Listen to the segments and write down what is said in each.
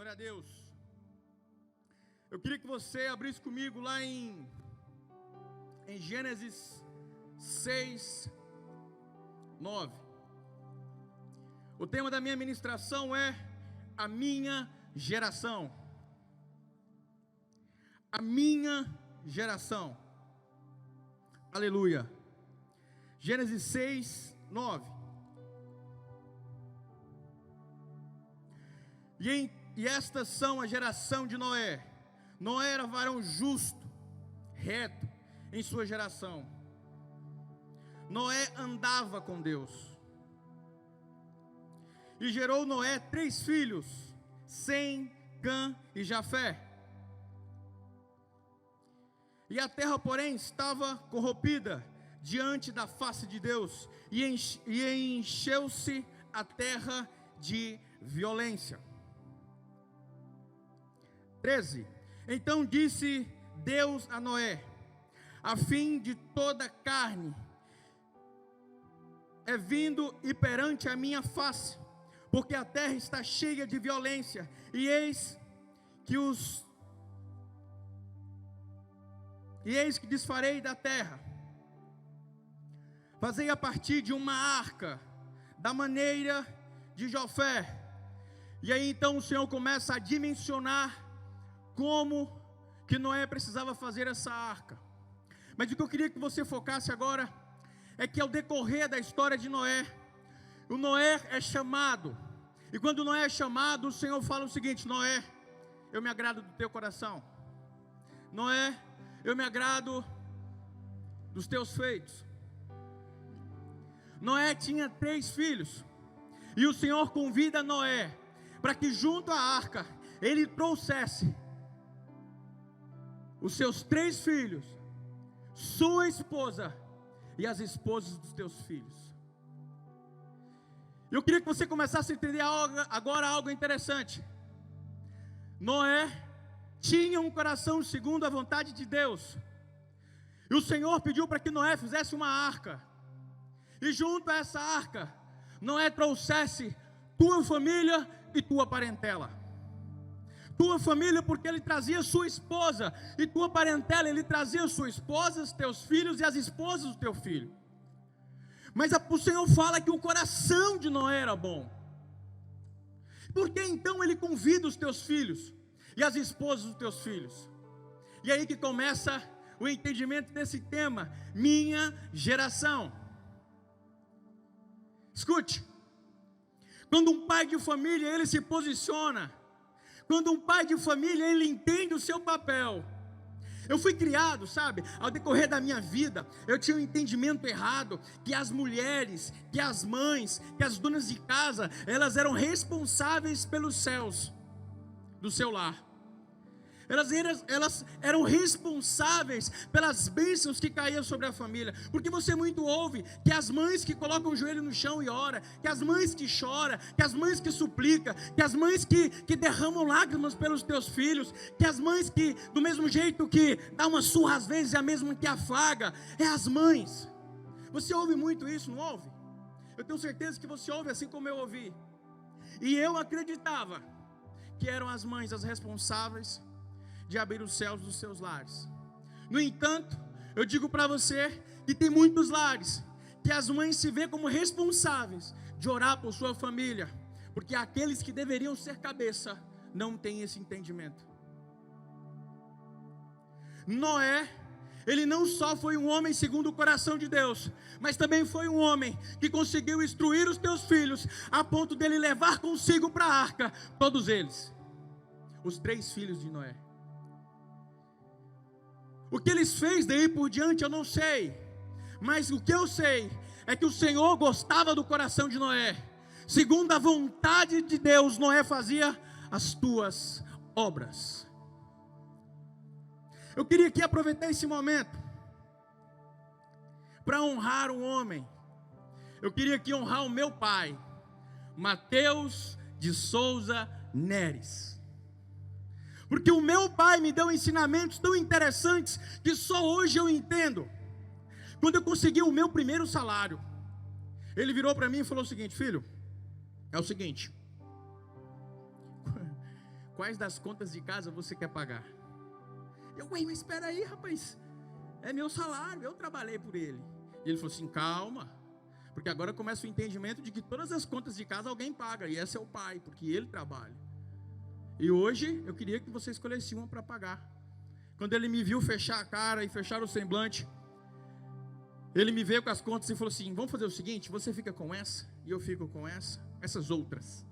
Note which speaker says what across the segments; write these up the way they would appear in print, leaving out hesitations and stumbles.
Speaker 1: Glória a Deus. Eu queria que você abrisse comigo lá em Gênesis 6, 9. O tema da minha ministração é a minha geração. A minha geração. Aleluia. Gênesis 6, 9. E estas são a geração de Noé. Noé era varão justo, reto em sua geração. Noé andava com Deus. E gerou Noé 3 filhos, Sem, Cã e Jafé. E a terra, porém, estava corrompida diante da face de Deus, e encheu-se a terra de violência. 13. Então disse Deus a Noé: a fim de toda carne é vindo e perante a minha face, porque a terra está cheia de violência, e eis que desfarei da terra. Fazei a partir de uma arca, da maneira de Jafé. E aí então o Senhor começa a dimensionar como que Noé precisava fazer essa arca. Mas o que eu queria que você focasse agora é que ao decorrer da história de Noé, o Noé é chamado. E quando Noé é chamado, o Senhor fala o seguinte: Noé, eu me agrado do teu coração. Noé, eu me agrado dos teus feitos. Noé tinha 3 filhos. E o Senhor convida Noé para que junto à arca ele trouxesse os seus 3 filhos, sua esposa e as esposas dos teus filhos. Eu queria que você começasse a entender agora algo interessante. Noé tinha um coração segundo a vontade de Deus. E o Senhor pediu para que Noé fizesse uma arca. E junto a essa arca, Noé trouxesse tua família e tua parentela. Tua família, porque ele trazia sua esposa, e tua parentela, ele trazia sua esposa, os teus filhos e as esposas do teu filho. Mas o Senhor fala que o coração de Noé era bom. Por que então ele convida os teus filhos e as esposas dos teus filhos? E aí que começa o entendimento desse tema, minha geração. Escute, quando um pai de família ele se posiciona, quando um pai de família, ele entende o seu papel. Eu fui criado, sabe, ao decorrer da minha vida, eu tinha um entendimento errado, que as mulheres, que as mães, que as donas de casa, elas eram responsáveis pelos céus do seu lar. Elas eram responsáveis pelas bênçãos que caíam sobre a família. Porque você muito ouve que as mães que colocam o joelho no chão e oram, que as mães que choram, que as mães que suplicam, que as mães que derramam lágrimas pelos teus filhos, que as mães que, do mesmo jeito que dá uma surra às vezes, é a mesma que afaga, é as mães. Você ouve muito isso, não ouve? Eu tenho certeza que você ouve assim como eu ouvi. E eu acreditava que eram as mães as responsáveis de abrir os céus dos seus lares. No entanto, eu digo para você que tem muitos lares que as mães se veem como responsáveis de orar por sua família, porque aqueles que deveriam ser cabeça não têm esse entendimento. Noé, ele não só foi um homem segundo o coração de Deus, mas também foi um homem que conseguiu instruir os teus filhos a ponto dele levar consigo para a arca todos eles, os 3 filhos de Noé. O que eles fez daí por diante eu não sei, mas o que eu sei é que o Senhor gostava do coração de Noé. Segundo a vontade de Deus, Noé fazia as tuas obras. Eu queria aqui aproveitar esse momento para honrar um homem. Eu queria aqui honrar o meu pai, Mateus de Souza Neres. Porque o meu pai me deu ensinamentos tão interessantes que só hoje eu entendo. Quando eu consegui o meu primeiro salário, ele virou para mim e falou o seguinte: filho, é o seguinte, quais das contas de casa você quer pagar? Mas espera aí, rapaz, é meu salário, eu trabalhei por ele. E ele falou assim, calma, porque agora começa o entendimento de que todas as contas de casa alguém paga, e é seu pai, porque ele trabalha. E hoje eu queria que você escolhesse uma para pagar. Quando ele me viu fechar a cara e fechar o semblante, ele me veio com as contas e falou assim, vamos fazer o seguinte, você fica com essa, e eu fico com essas outras.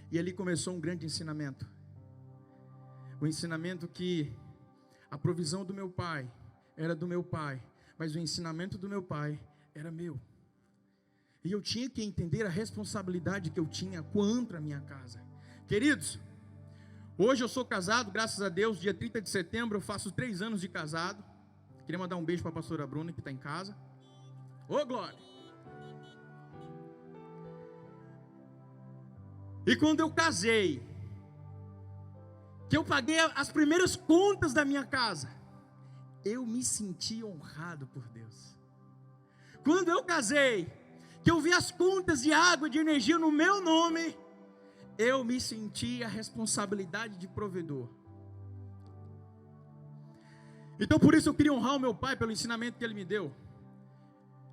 Speaker 1: E ali começou um grande ensinamento. O ensinamento que a provisão do meu pai era do meu pai, mas o ensinamento do meu pai era meu. E eu tinha que entender a responsabilidade que eu tinha quanto à minha casa. Queridos, hoje eu sou casado, graças a Deus, dia 30 de setembro eu faço 3 anos de casado. Queria mandar um beijo para a pastora Bruna, que está em casa. Ô glória! E quando eu casei, que eu paguei as primeiras contas da minha casa, eu me senti honrado por Deus. Quando eu casei, que eu vi as contas de água e de energia no meu nome, eu me senti a responsabilidade de provedor. Então por isso eu queria honrar o meu pai pelo ensinamento que ele me deu.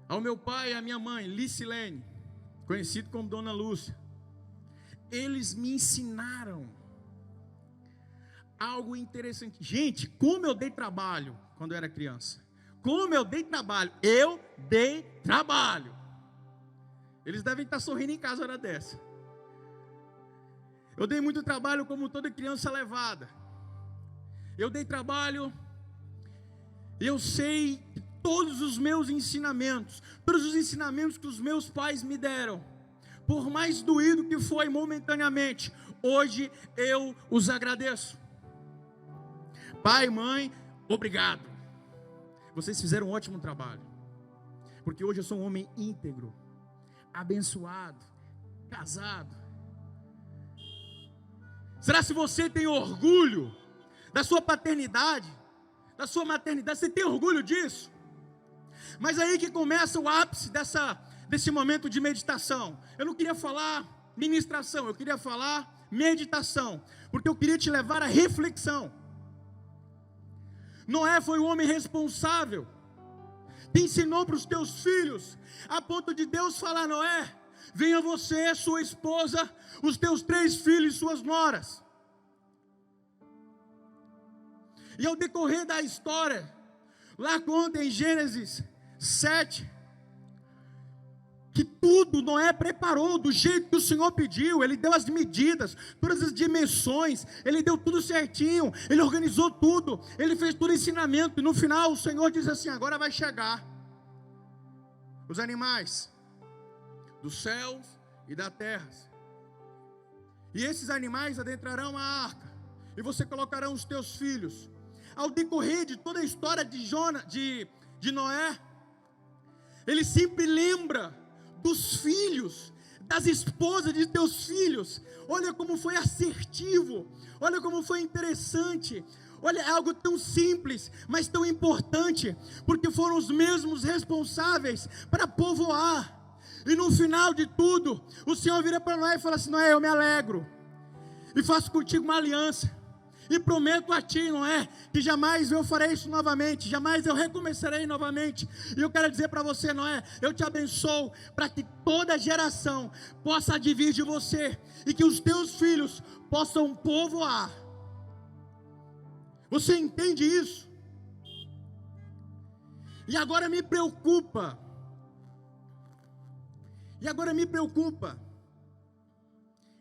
Speaker 1: Ao meu pai e à minha mãe, Licilene, conhecido como Dona Lúcia, eles me ensinaram algo interessante. Gente, como eu dei trabalho quando eu era criança. Como eu dei trabalho. Eu dei trabalho. Eles devem estar sorrindo em casa hora dessa. Eu dei muito trabalho como toda criança levada. Eu dei trabalho. Eu sei todos os meus ensinamentos. Todos os ensinamentos que os meus pais me deram. Por mais doído que foi momentaneamente, hoje eu os agradeço. Pai, mãe, obrigado. Vocês fizeram um ótimo trabalho. Porque hoje eu sou um homem íntegro, abençoado, casado. Será se você tem orgulho da sua paternidade, da sua maternidade? Você tem orgulho disso? Mas aí que começa o ápice desse momento de meditação. Eu não queria falar ministração, eu queria falar meditação, porque eu queria te levar à reflexão. Noé foi o homem responsável, que ensinou para os teus filhos, a ponto de Deus falar: Noé, venha você, sua esposa, os teus 3 filhos e suas noras. E ao decorrer da história, lá conta em Gênesis 7, que tudo Noé preparou do jeito que o Senhor pediu. Ele deu as medidas, todas as dimensões, ele deu tudo certinho, ele organizou tudo, ele fez todo o ensinamento, e no final o Senhor diz assim: agora vai chegar os animais dos céus e da terra, e esses animais adentrarão a arca, e você colocará os teus filhos. Ao decorrer de toda a história de Noé, ele sempre lembra dos filhos, das esposas de teus filhos. Olha como foi assertivo, olha como foi interessante. Olha, é algo tão simples, mas tão importante, porque foram os mesmos responsáveis para povoar. E no final de tudo, o Senhor vira para Noé e fala assim: Noé, eu me alegro e faço contigo uma aliança, e prometo a ti, Noé, que jamais eu farei isso novamente, jamais eu recomeçarei novamente. E eu quero dizer para você, Noé, eu te abençoo para que toda geração possa advir de você, e que os teus filhos possam povoar. Você entende isso? E agora me preocupa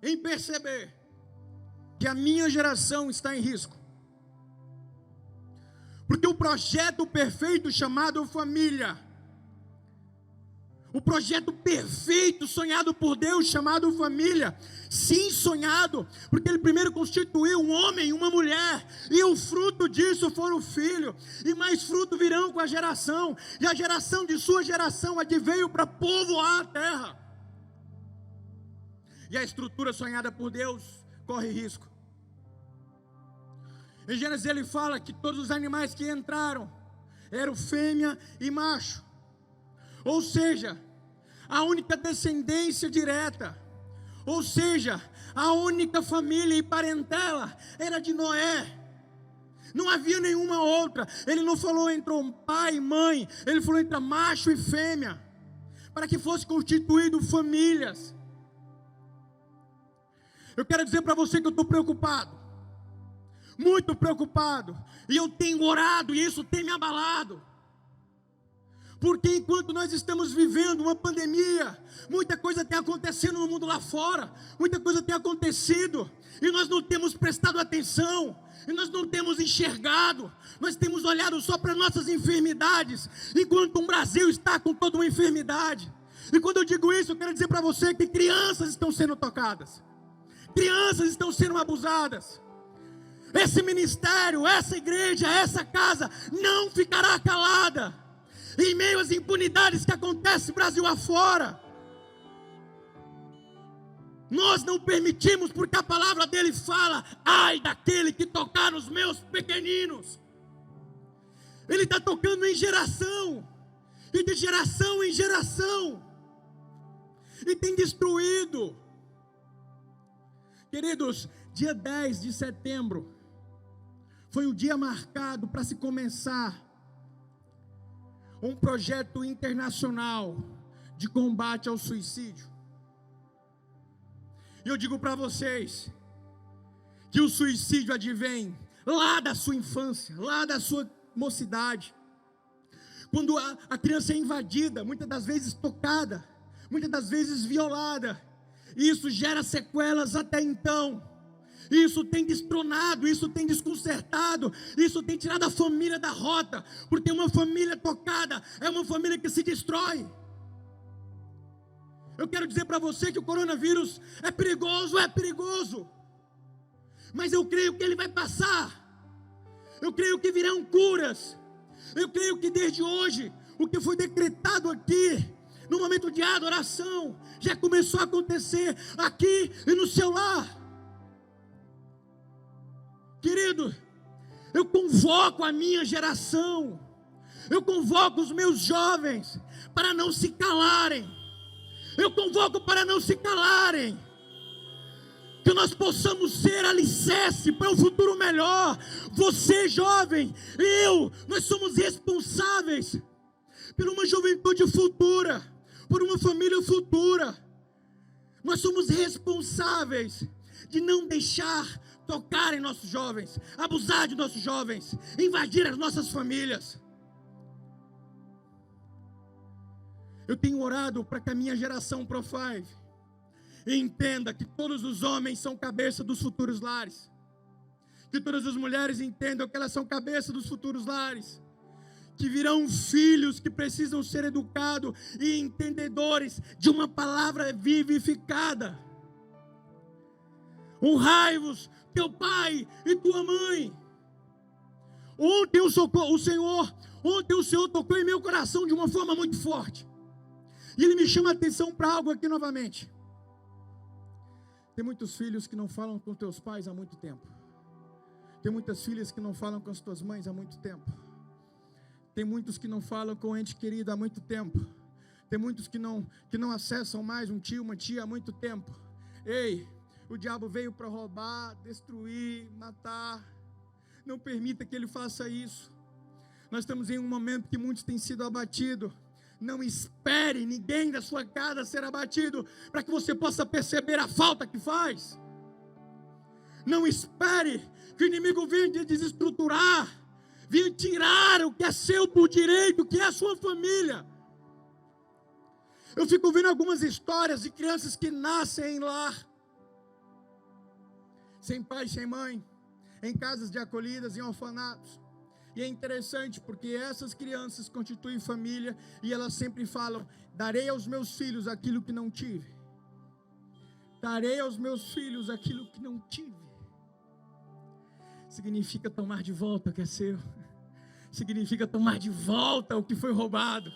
Speaker 1: em perceber que a minha geração está em risco, porque o projeto perfeito chamado família, o projeto perfeito sonhado por Deus chamado família, sim, sonhado, porque Ele primeiro constituiu um homem e uma mulher, e o fruto disso for o filho, e mais fruto virão com a geração, e a geração de sua geração adveio para povoar a terra, e a estrutura sonhada por Deus corre risco. Em Gênesis ele fala que todos os animais que entraram eram fêmea e macho, ou seja, a única descendência direta, ou seja, A única família e parentela era de Noé. Não havia nenhuma outra. Ele não falou entre pai e mãe. Ele falou entre macho e fêmea, para que fosse constituído famílias. Eu quero dizer para você que eu estou preocupado, muito preocupado, e eu tenho orado, e isso tem me abalado, porque enquanto nós estamos vivendo uma pandemia, muita coisa tem acontecendo no mundo lá fora, muita coisa tem acontecido, e nós não temos prestado atenção, e nós não temos enxergado, nós temos olhado só para nossas enfermidades, enquanto o Brasil está com toda uma enfermidade. E quando eu digo isso, eu quero dizer para você que crianças estão sendo tocadas, crianças estão sendo abusadas. Esse ministério, essa igreja, essa casa não ficará calada em meio às impunidades que acontecem Brasil afora. Nós não permitimos, porque a palavra dele fala: ai daquele que tocar nos meus pequeninos. Ele está tocando em geração, e de geração em geração, e tem destruído. Queridos, dia 10 de setembro foi o dia marcado para se começar um projeto internacional de combate ao suicídio. E eu digo para vocês que o suicídio advém lá da sua infância, lá da sua mocidade. Quando a criança é invadida, muitas das vezes tocada, muitas das vezes violada, e isso gera sequelas até então. Isso tem destronado, isso tem desconcertado, isso tem tirado a família da rota, porque uma família tocada é uma família que se destrói. Eu quero dizer para você que o coronavírus é perigoso, mas eu creio que ele vai passar, eu creio que virão curas, eu creio que desde hoje, o que foi decretado aqui, no momento de adoração, já começou a acontecer aqui e no seu lar. Querido, eu convoco a minha geração, eu convoco os meus jovens para não se calarem, eu convoco para não se calarem, que nós possamos ser alicerce para um futuro melhor. Você jovem, nós somos responsáveis por uma juventude futura, por uma família futura. Nós somos responsáveis de não deixar tocar em nossos jovens, abusar de nossos jovens, invadir as nossas famílias. Eu tenho orado para que a minha geração Pro5 entenda que todos os homens são cabeça dos futuros lares, que todas as mulheres entendam que elas são cabeça dos futuros lares, que virão filhos que precisam ser educados e entendedores de uma palavra vivificada. Honrai-vos teu pai e tua mãe. Ontem o Senhor tocou em meu coração de uma forma muito forte, e Ele me chama a atenção para algo aqui novamente. Tem muitos filhos que não falam com teus pais há muito tempo. Tem muitas filhas que não falam com as tuas mães há muito tempo. Tem muitos que não falam com o ente querido há muito tempo. Tem muitos que não acessam mais um tio, uma tia há muito tempo. Ei, o diabo veio para roubar, destruir, matar. Não permita que ele faça isso. Nós estamos em um momento que muitos têm sido abatidos. Não espere ninguém da sua casa ser abatido, para que você possa perceber a falta que faz. Não espere que o inimigo venha te desestruturar, venha tirar o que é seu por direito, que é a sua família. Eu fico vendo algumas histórias de crianças que nascem em lar, sem pai, sem mãe, em casas de acolhidas, em orfanatos. E é interessante porque essas crianças constituem família, e elas sempre falam: darei aos meus filhos aquilo que não tive. Darei aos meus filhos aquilo que não tive. Significa tomar de volta o que é seu. Significa tomar de volta o que foi roubado.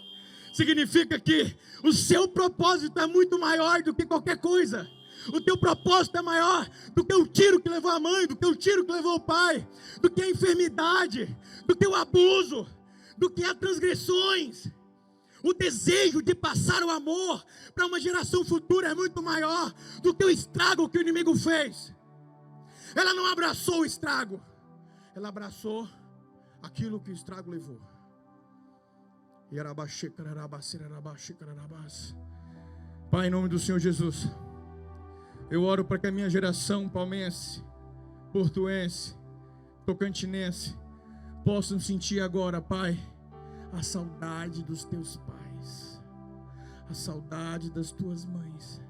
Speaker 1: Significa que o seu propósito é muito maior do que qualquer coisa. O teu propósito é maior do que o tiro que levou a mãe, do que o tiro que levou o pai, do que a enfermidade, do que o abuso, do que as transgressões. O desejo de passar o amor para uma geração futura é muito maior do que o estrago que o inimigo fez. Ela não abraçou o estrago, ela abraçou aquilo que o estrago levou. Pai, em nome do Senhor Jesus, eu oro para que a minha geração palmense, portuense, tocantinense, possam sentir agora, Pai, a saudade dos teus pais, a saudade das tuas mães,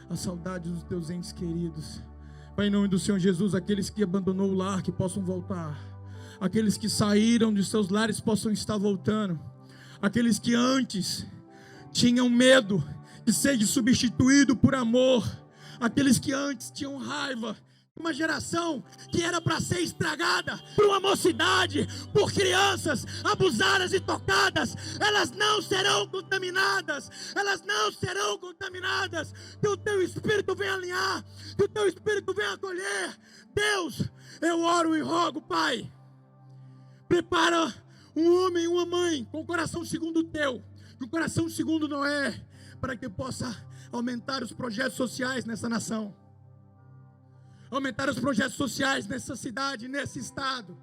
Speaker 1: a saudade dos teus entes queridos. Pai, em nome do Senhor Jesus, aqueles que abandonou o lar, que possam voltar. Aqueles que saíram de seus lares possam estar voltando. Aqueles que antes tinham medo de ser substituído por amor. Aqueles que antes tinham raiva. Uma geração que era para ser estragada por uma mocidade, por crianças abusadas e tocadas, elas não serão contaminadas, elas não serão contaminadas. Que o teu Espírito venha alinhar, que o teu Espírito venha acolher. Deus, eu oro e rogo, Pai, prepara um homem e uma mãe com o coração segundo o teu, com o coração segundo Noé, para que possa aumentar os projetos sociais nessa nação, aumentar os projetos sociais nessa cidade, nesse estado.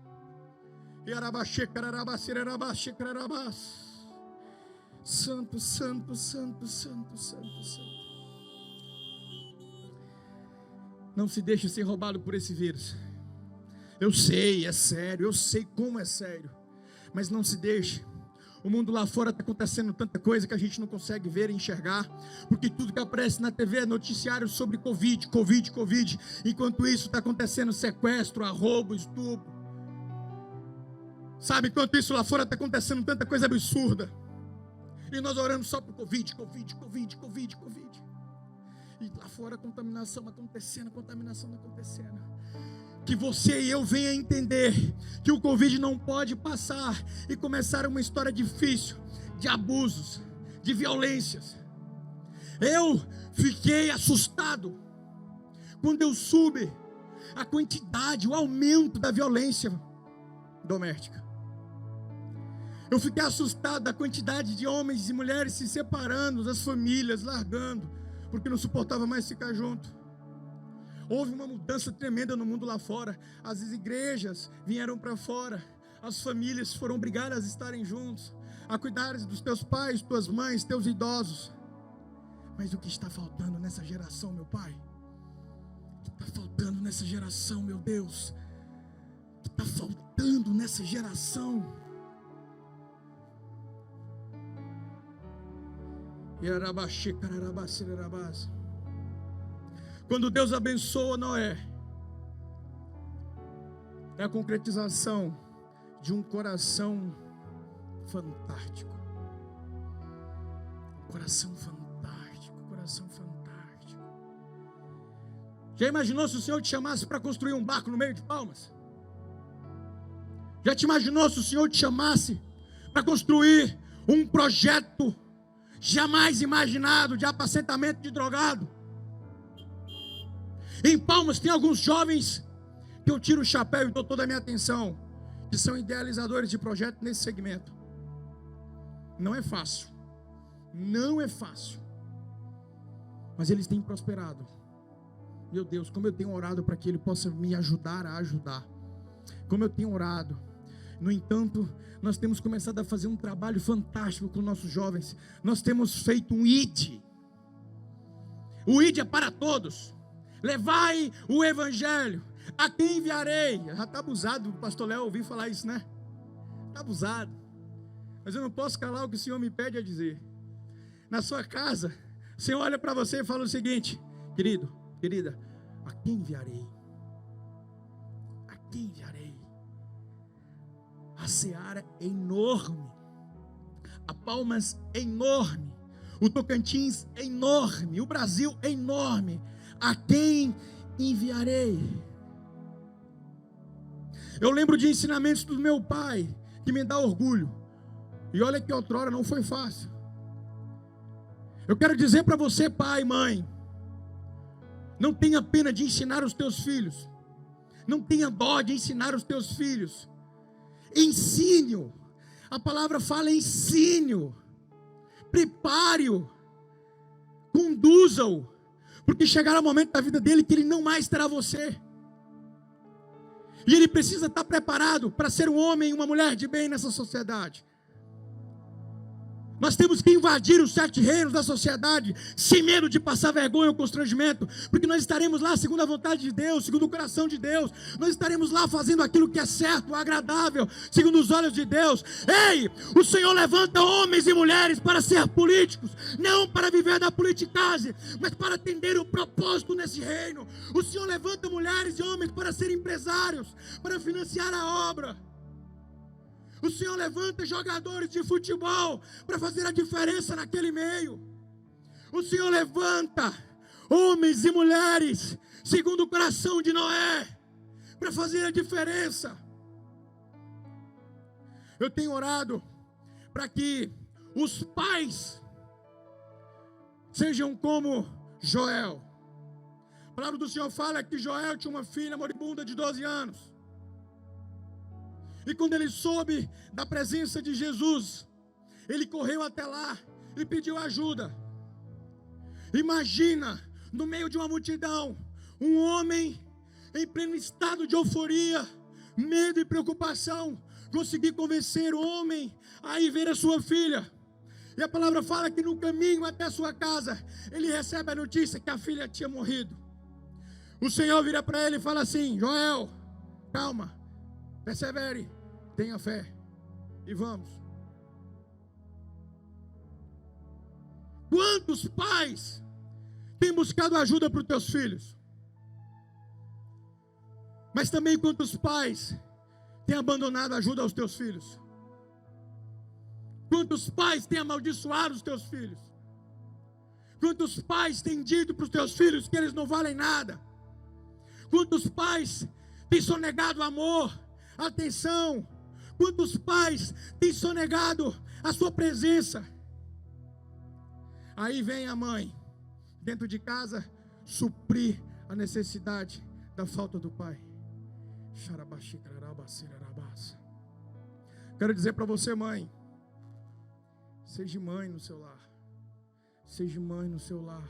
Speaker 1: Santo, santo, santo, santo, santo, santo. Não se deixe ser roubado por esse vírus. Eu sei, é sério, eu sei como é sério, mas não se deixe. O mundo lá fora está acontecendo tanta coisa que a gente não consegue ver e enxergar, porque tudo que aparece na TV é noticiário sobre Covid. Enquanto isso está acontecendo sequestro, roubo, estupro. Sabe, enquanto isso lá fora está acontecendo tanta coisa absurda, e nós orando só por Covid. E lá fora contaminação acontecendo. Que você e eu venha entender que o Covid não pode passar e começar uma história difícil, de abusos, de violências. Eu fiquei assustado quando eu soube a quantidade, o aumento da violência doméstica. Eu fiquei assustado da quantidade de homens e mulheres se separando das famílias, largando, porque não suportava mais ficar junto. Houve uma mudança tremenda no mundo lá fora. As igrejas vieram para fora. As famílias foram obrigadas a estarem juntos, a cuidar dos teus pais, tuas mães, teus idosos. Mas o que está faltando nessa geração, meu Pai? O que está faltando nessa geração, meu Deus? O que está faltando nessa geração? Quando Deus abençoa Noé, é a concretização de um coração fantástico. Coração fantástico. Já imaginou se o Senhor te chamasse para construir um barco no meio de Palmas? Já te imaginou se o Senhor te chamasse para construir um projeto jamais imaginado de apacentamento de drogado? Em Palmas tem alguns jovens que eu tiro o chapéu e dou toda a minha atenção, que são idealizadores de projetos nesse segmento. Não é fácil, mas eles têm prosperado. Meu Deus, como eu tenho orado para que Ele possa me ajudar a ajudar, como eu tenho orado. No entanto, nós temos começado a fazer um trabalho fantástico com nossos jovens. Nós temos feito um ID. O ID é para todos. Levai o evangelho. A quem enviarei? Já está abusado, o pastor Léo ouviu falar isso, né? Está abusado. Mas eu não posso calar o que o Senhor me pede a dizer. Na sua casa, o Senhor olha para você e fala o seguinte: querido, querida, a quem enviarei? A quem enviarei? A seara é enorme, a Palmas é enorme, o Tocantins é enorme, o Brasil é enorme. A quem enviarei? Eu lembro de ensinamentos do meu pai, que me dá orgulho. E olha que outrora não foi fácil. Eu quero dizer para você, pai e mãe, não tenha pena de ensinar os teus filhos. Não tenha dó de ensinar os teus filhos. Ensine-o. A palavra fala ensine-o. prepare-o, conduza-o, porque chegará o momento da vida dele que ele não mais terá você. E ele precisa estar preparado para ser um homem e uma mulher de bem nessa sociedade. Nós temos que invadir os 7 reinos da sociedade, sem medo de passar vergonha ou constrangimento, porque nós estaremos lá segundo a vontade de Deus, segundo o coração de Deus. Nós estaremos lá fazendo aquilo que é certo, agradável, segundo os olhos de Deus. Ei, o Senhor levanta homens e mulheres para ser políticos, não para viver da politicagem, mas para atender o propósito nesse reino. O Senhor levanta mulheres e homens para ser empresários, para financiar a obra. O Senhor levanta jogadores de futebol para fazer a diferença naquele meio. O Senhor levanta homens e mulheres segundo o coração de Noé para fazer a diferença. Eu tenho orado para que os pais sejam como Joel. A palavra do Senhor fala que Joel tinha uma filha moribunda de 12 anos. E quando ele soube da presença de Jesus, ele correu até lá e pediu ajuda. Imagina, no meio de uma multidão, um homem em pleno estado de euforia, medo e preocupação, conseguir convencer o homem a ir ver a sua filha. E a palavra fala que no caminho até a sua casa, ele recebe a notícia que a filha tinha morrido. O Senhor vira para ele e fala assim: Joel, calma, persevere, tenha fé e vamos. Quantos pais têm buscado ajuda para os teus filhos? Mas também quantos pais têm abandonado a ajuda aos teus filhos? Quantos pais têm amaldiçoado os teus filhos? Quantos pais têm dito para os teus filhos que eles não valem nada? Quantos pais têm sonegado amor, atenção? Quantos pais têm sonegado a sua presença? Aí vem a mãe, dentro de casa, suprir a necessidade da falta do pai. Quero dizer para você, mãe, seja mãe no seu lar. Seja mãe no seu lar.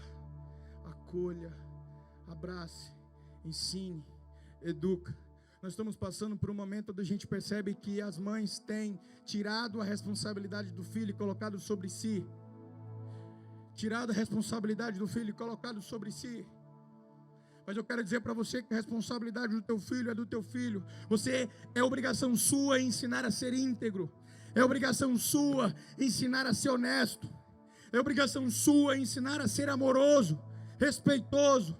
Speaker 1: Acolha, abrace, ensine, educa. Nós estamos passando por um momento onde a gente percebe que as mães têm tirado a responsabilidade do filho e colocado sobre si. Tirado a responsabilidade do filho e colocado sobre si. Mas eu quero dizer para você que a responsabilidade do teu filho é do teu filho. Você é obrigação sua ensinar a ser íntegro. É obrigação sua ensinar a ser honesto. É obrigação sua ensinar a ser amoroso, respeitoso.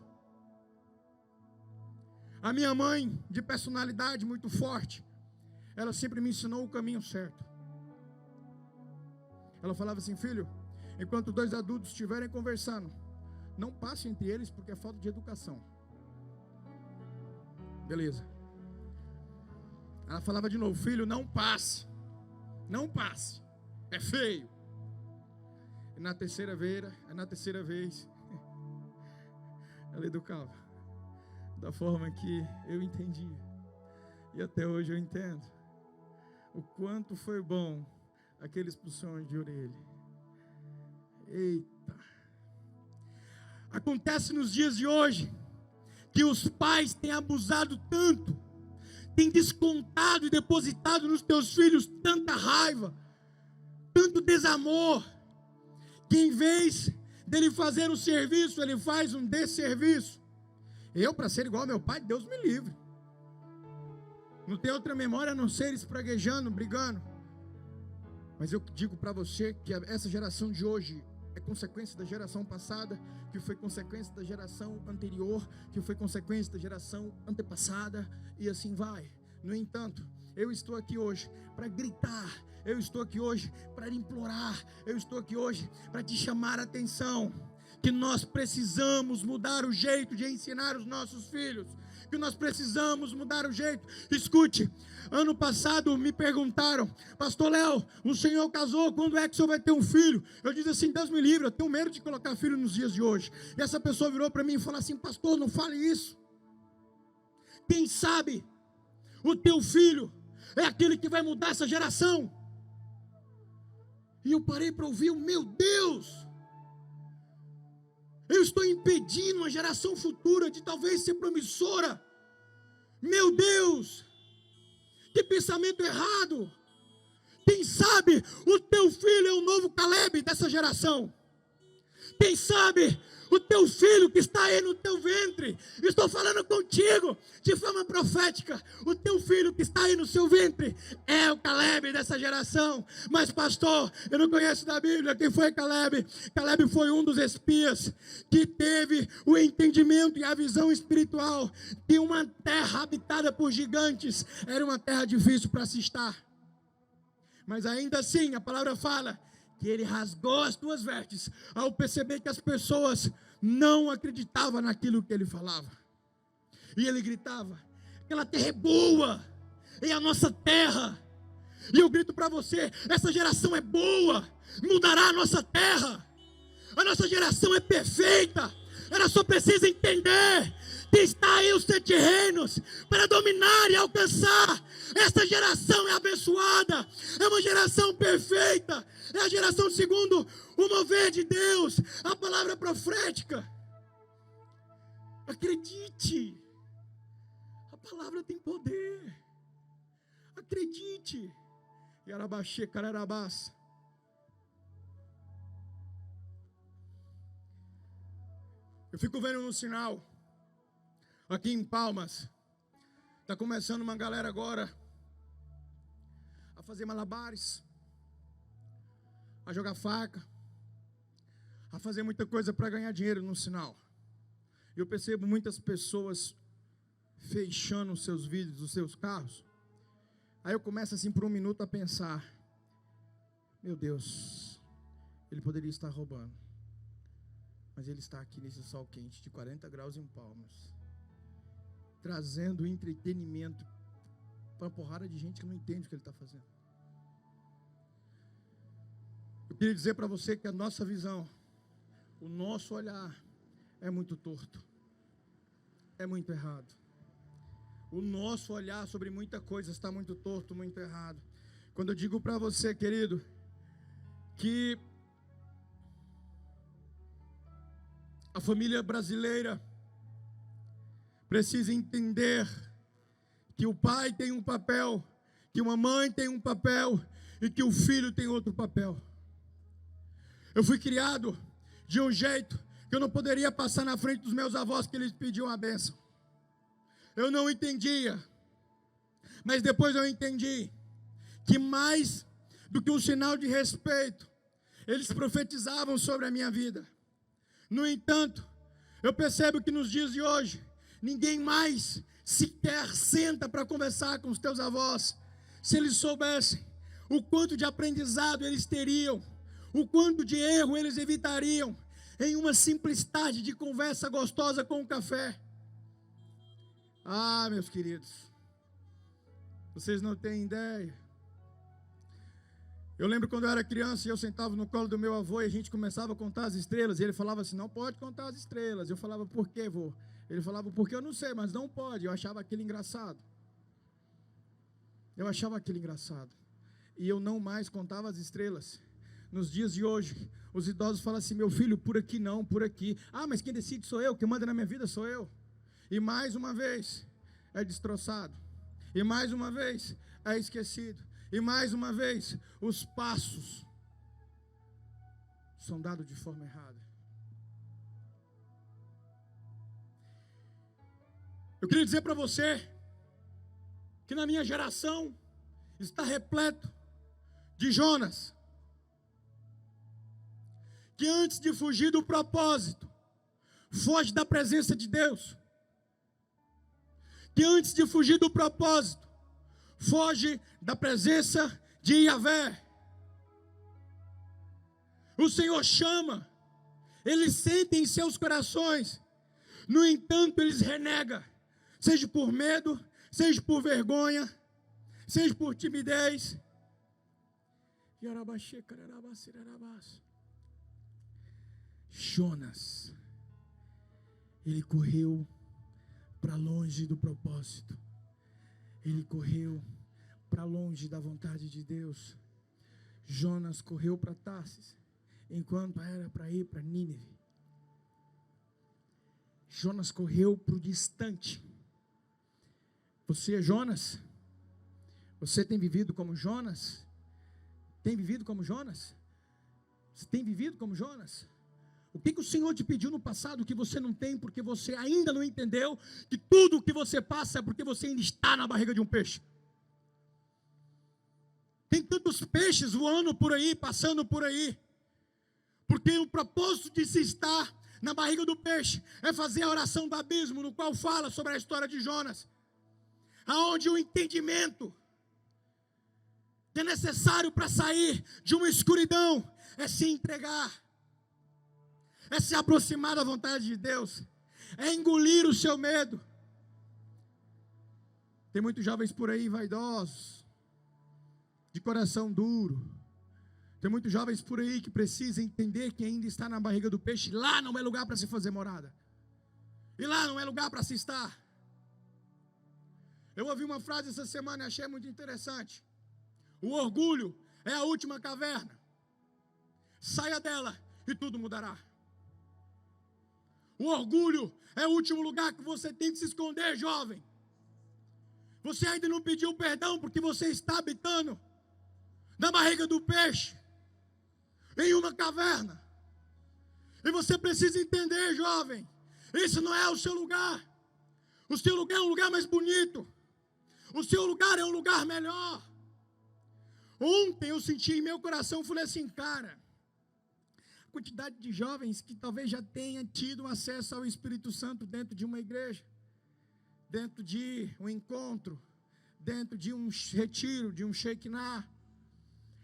Speaker 1: A minha mãe, de personalidade muito forte, ela sempre me ensinou o caminho certo. Ela falava assim: filho, enquanto 2 adultos estiverem conversando, não passe entre eles porque é falta de educação. Beleza. Ela falava de novo: filho, não passe. Não passe. É feio. E na terceira vez, ela educava da forma que eu entendia. E até hoje eu entendo o quanto foi bom aqueles puxões de orelha. Eita. Acontece nos dias de hoje que os pais têm abusado tanto, têm descontado e depositado nos teus filhos tanta raiva, tanto desamor, que em vez dele fazer um serviço, ele faz um desserviço. Eu, para ser igual ao meu pai, Deus me livre. Não tem outra memória a não ser espraguejando, brigando. Mas eu digo para você que essa geração de hoje é consequência da geração passada, que foi consequência da geração anterior, que foi consequência da geração antepassada, e assim vai. No entanto, eu estou aqui hoje para gritar, eu estou aqui hoje para implorar, eu estou aqui hoje para te chamar a atenção, que nós precisamos mudar o jeito de ensinar os nossos filhos, que nós precisamos mudar o jeito. Escute, ano passado me perguntaram: pastor Léo, o senhor casou, quando é que o senhor vai ter um filho? Eu disse assim: Deus me livre, eu tenho medo de colocar filho nos dias de hoje. E essa pessoa virou para mim e falou assim: pastor, não fale isso. Quem sabe o teu filho é aquele que vai mudar essa geração. E eu parei para ouvir, meu Deus, eu estou impedindo uma geração futura de talvez ser promissora. Meu Deus, que pensamento errado. Quem sabe o teu filho é o novo Caleb dessa geração. Quem sabe o teu filho que está aí no teu ventre, estou falando contigo de forma profética, o teu filho que está aí no seu ventre é o Caleb dessa geração. Mas pastor, eu não conheço da Bíblia quem foi Caleb. Caleb foi um dos espias que teve o entendimento e a visão espiritual de uma terra habitada por gigantes, era uma terra difícil para se estar. Mas ainda assim a palavra fala que ele rasgou as suas vestes ao perceber que as pessoas não acreditavam naquilo que ele falava. E ele gritava: aquela terra é boa, é a nossa terra. E eu grito para você: essa geração é boa, mudará a nossa terra. A nossa geração é perfeita. Ela só precisa entender que está aí os 7 reinos para dominar e alcançar. Essa geração é abençoada, é uma geração perfeita, é a geração segundo o mover de Deus, a palavra profética. Acredite, a palavra tem poder. Acredite. Yarabaxê, cararabás. Eu fico vendo no sinal, aqui em Palmas, está começando uma galera agora a fazer malabares, a jogar faca, a fazer muita coisa para ganhar dinheiro no sinal. Eu percebo muitas pessoas fechando os seus vidros, os seus carros. Aí eu começo assim por um minuto a pensar: meu Deus, ele poderia estar roubando, mas ele está aqui nesse sol quente de 40 graus em Palmas, trazendo entretenimento para uma porrada de gente que não entende o que ele está fazendo. Eu queria dizer para você que a nossa visão, o nosso olhar é muito torto, é muito errado. O nosso olhar sobre muita coisa está muito torto, muito errado. Quando eu digo para você, querido, que a família brasileira precisa entender que o pai tem um papel, que uma mãe tem um papel e que o filho tem outro papel. Eu fui criado de um jeito que eu não poderia passar na frente dos meus avós que eles pediam a bênção. Eu não entendia, mas depois eu entendi que mais do que um sinal de respeito, eles profetizavam sobre a minha vida. No entanto, eu percebo que nos dias de hoje, ninguém mais sequer senta para conversar com os teus avós. Se eles soubessem o quanto de aprendizado eles teriam, o quanto de erro eles evitariam em uma simples tarde de conversa gostosa com o café. Ah, meus queridos, vocês não têm ideia. Eu lembro quando eu era criança e eu sentava no colo do meu avô e a gente começava a contar as estrelas. E ele falava assim: não pode contar as estrelas. Eu falava: por quê, vô? Ele falava: porque eu não sei, mas não pode. Eu achava aquilo engraçado. Eu achava aquilo engraçado. E eu não mais contava as estrelas. Nos dias de hoje, os idosos falam assim: meu filho, por aqui não, por aqui. Ah, mas quem decide sou eu, quem manda na minha vida sou eu. E mais uma vez é destroçado. E mais uma vez é esquecido. E mais uma vez os passos são dados de forma errada. Eu queria dizer para você que na minha geração está repleto de Jonas, que antes de fugir do propósito, foge da presença de Deus, que antes de fugir do propósito, foge da presença de Yahvé. O Senhor chama, eles sentem em seus corações, no entanto eles renegam, seja por medo, seja por vergonha, seja por timidez. Jonas, ele correu para longe do propósito, ele correu para longe da vontade de Deus. Jonas correu para Tarsis, enquanto era para ir para Nínive. Jonas correu para o distante. Você é Jonas? Você tem vivido como Jonas? Tem vivido como Jonas? Você tem vivido como Jonas? O que o Senhor te pediu no passado que você não tem, porque você ainda não entendeu que tudo o que você passa é porque você ainda está na barriga de um peixe? Tem tantos peixes voando por aí, passando por aí, porque o propósito de se estar na barriga do peixe é fazer a oração do abismo, no qual fala sobre a história de Jonas, aonde o entendimento que é necessário para sair de uma escuridão é se entregar, é se aproximar da vontade de Deus, é engolir o seu medo. Tem muitos jovens por aí vaidosos, de coração duro. Tem muitos jovens por aí que precisam entender que ainda está na barriga do peixe. Lá não é lugar para se fazer morada, e lá não é lugar para se estar. Eu ouvi uma frase essa semana e achei muito interessante. O orgulho é a última caverna. Saia dela e tudo mudará. O orgulho é o último lugar que você tem que se esconder, jovem. Você ainda não pediu perdão porque você está habitando na barriga do peixe, em uma caverna. E você precisa entender, jovem, isso não é o seu lugar. O seu lugar é um lugar mais bonito. O seu lugar é um lugar melhor. Ontem eu senti em meu coração, falei assim, cara, a quantidade de jovens que talvez já tenha tido acesso ao Espírito Santo dentro de uma igreja, dentro de um encontro, dentro de um retiro, de um Shekinah,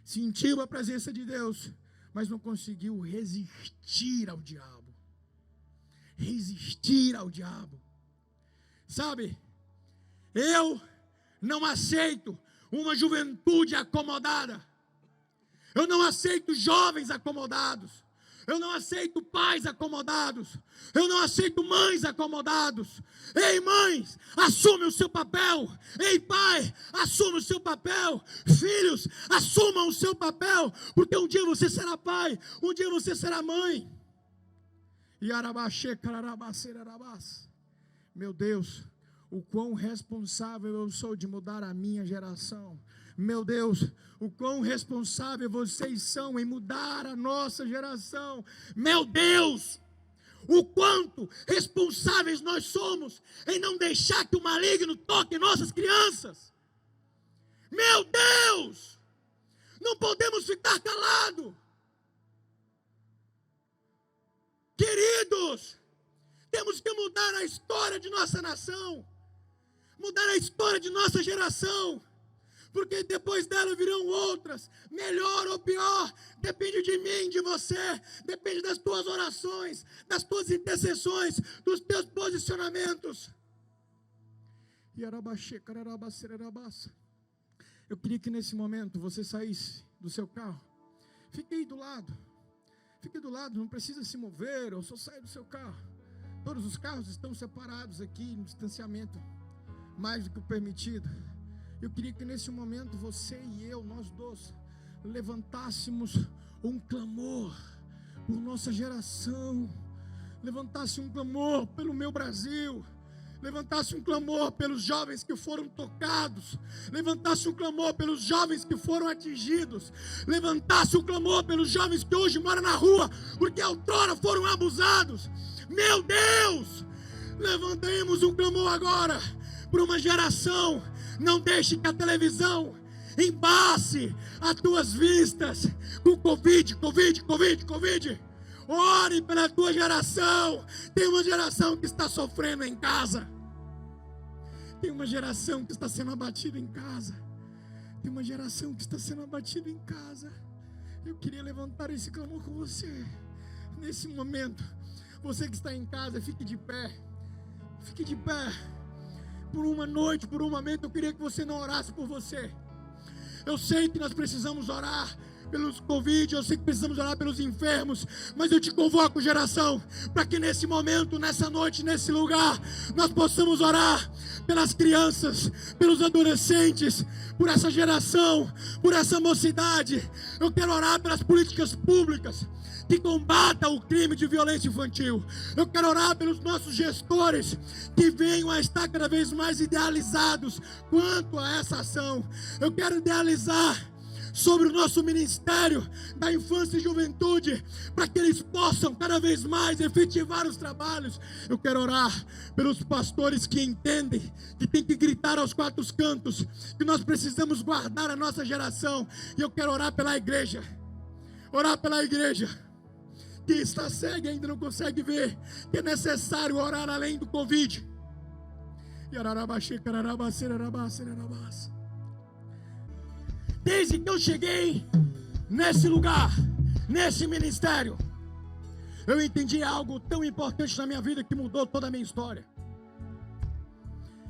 Speaker 1: sentiu a presença de Deus, mas não conseguiu resistir ao diabo. Resistir ao diabo. Sabe, eu não aceito uma juventude acomodada. Eu não aceito jovens acomodados. Eu não aceito pais acomodados. Eu não aceito mães acomodados. Ei, mães, assume o seu papel. Ei, pai, assume o seu papel. Filhos, assumam o seu papel, porque um dia você será pai, um dia você será mãe. Meu Deus, o quão responsável eu sou de mudar a minha geração. Meu Deus, o quão responsável vocês são em mudar a nossa geração. Meu Deus, o quanto responsáveis nós somos em não deixar que o maligno toque nossas crianças. Meu Deus, não podemos ficar calados. Queridos, temos que mudar a história de nossa nação, mudar a história de nossa geração, porque depois dela virão outras, melhor ou pior, depende de mim, de você, depende das tuas orações, das tuas intercessões, dos teus posicionamentos. Eu queria que nesse momento você saísse do seu carro, fique aí do lado, não precisa se mover, ou só saia do seu carro. Todos os carros estão separados aqui, no distanciamento mais do que o permitido. Eu queria que nesse momento você e eu, nós dois, levantássemos um clamor por nossa geração, levantasse um clamor pelo meu Brasil, levantasse um clamor pelos jovens que foram tocados, levantasse um clamor pelos jovens que foram atingidos, levantasse um clamor pelos jovens que hoje moram na rua, porque outrora foram abusados. Meu Deus, levantemos um clamor agora por uma geração. Não deixe que a televisão embace as tuas vistas com Covid. Ore pela tua geração. Tem uma geração que está sofrendo em casa. Tem uma geração que está sendo abatida em casa. Tem uma geração que está sendo abatida em casa. Eu queria levantar esse clamor com você. Nesse momento, você que está em casa, fique de pé. Fique de pé. Por uma noite, por um momento, eu queria que você não orasse por você. Eu sei que nós precisamos orar pelos Covid, eu sei que precisamos orar pelos enfermos, mas eu te convoco, geração, para que nesse momento, nessa noite, nesse lugar, nós possamos orar pelas crianças, pelos adolescentes, por essa geração, por essa mocidade. Eu quero orar pelas políticas públicas que combatam o crime de violência infantil. Eu quero orar pelos nossos gestores que venham a estar cada vez mais idealizados quanto a essa ação. Eu quero idealizar sobre o nosso ministério da infância e juventude, para que eles possam cada vez mais efetivar os trabalhos. Eu quero orar pelos pastores que entendem que tem que gritar aos quatro cantos, que nós precisamos guardar a nossa geração. E eu quero orar pela igreja que está cega e ainda não consegue ver que é necessário orar além do Covid. Desde que eu cheguei nesse lugar, nesse ministério, eu entendi algo tão importante na minha vida que mudou toda a minha história.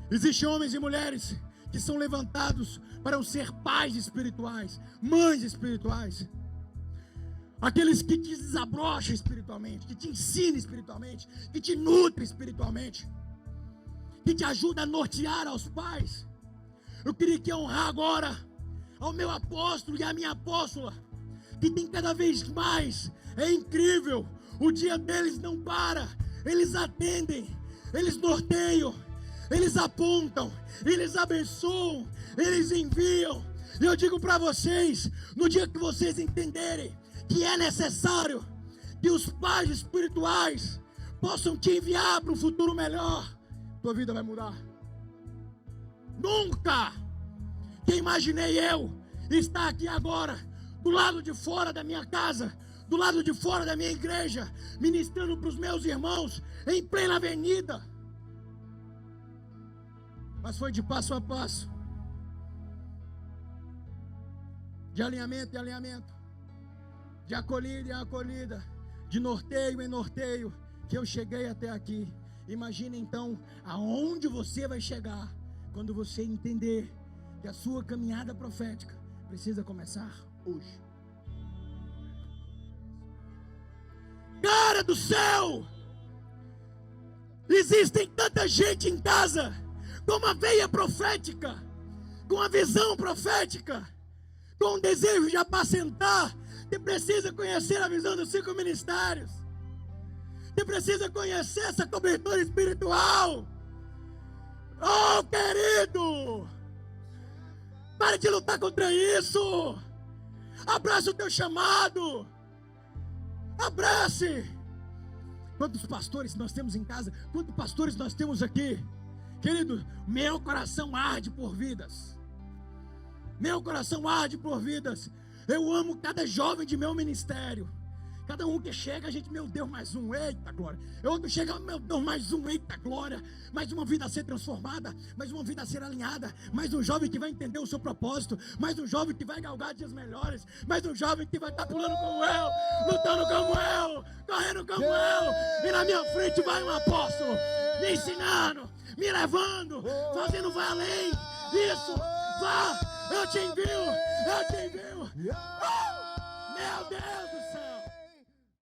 Speaker 1: Existem homens e mulheres que são levantados para ser pais espirituais, mães espirituais. Aqueles que te desabrocham espiritualmente, que te ensinam espiritualmente, que te nutrem espiritualmente, que te ajudam a nortear aos pais. Eu queria que honrar agora ao meu apóstolo e à minha apóstola, que tem cada vez mais. É incrível, o dia deles não para. Eles atendem, eles norteiam, eles apontam, eles abençoam, eles enviam. E eu digo para vocês, no dia que vocês entenderem que é necessário que os pais espirituais possam te enviar para um futuro melhor, tua vida vai mudar. Nunca que imaginei eu estar aqui agora, do lado de fora da minha casa, do lado de fora da minha igreja, ministrando para os meus irmãos, em plena avenida. Mas foi de passo a passo, de alinhamento em alinhamento, de acolhida em acolhida, de norteio em norteio, que eu cheguei até aqui. Imagine então aonde você vai chegar quando você entender que a sua caminhada profética precisa começar hoje. Cara do céu! Existem tanta gente em casa com uma veia profética, com a visão profética, com o desejo de apacentar, que precisa conhecer a visão dos 5 ministérios, que precisa conhecer essa cobertura espiritual. Oh, querido! Pare de lutar contra isso. Abraça o teu chamado. Abrace. Quantos pastores nós temos em casa? Quantos pastores nós temos aqui? Querido, meu coração arde por vidas. Meu coração arde por vidas. Eu amo cada jovem de meu ministério. Cada um que chega, a gente, meu Deus, mais um, eita glória. Outro chega, meu Deus, mais um, eita glória. Mais uma vida a ser transformada, mais uma vida a ser alinhada, mais um jovem que vai entender o seu propósito, mais um jovem que vai galgar dias melhores, mais um jovem que vai estar pulando como eu, lutando como eu, correndo como eu. E na minha frente vai um apóstolo, me ensinando, me levando, fazendo vai além. Isso, vá, eu te envio. Meu Deus do céu.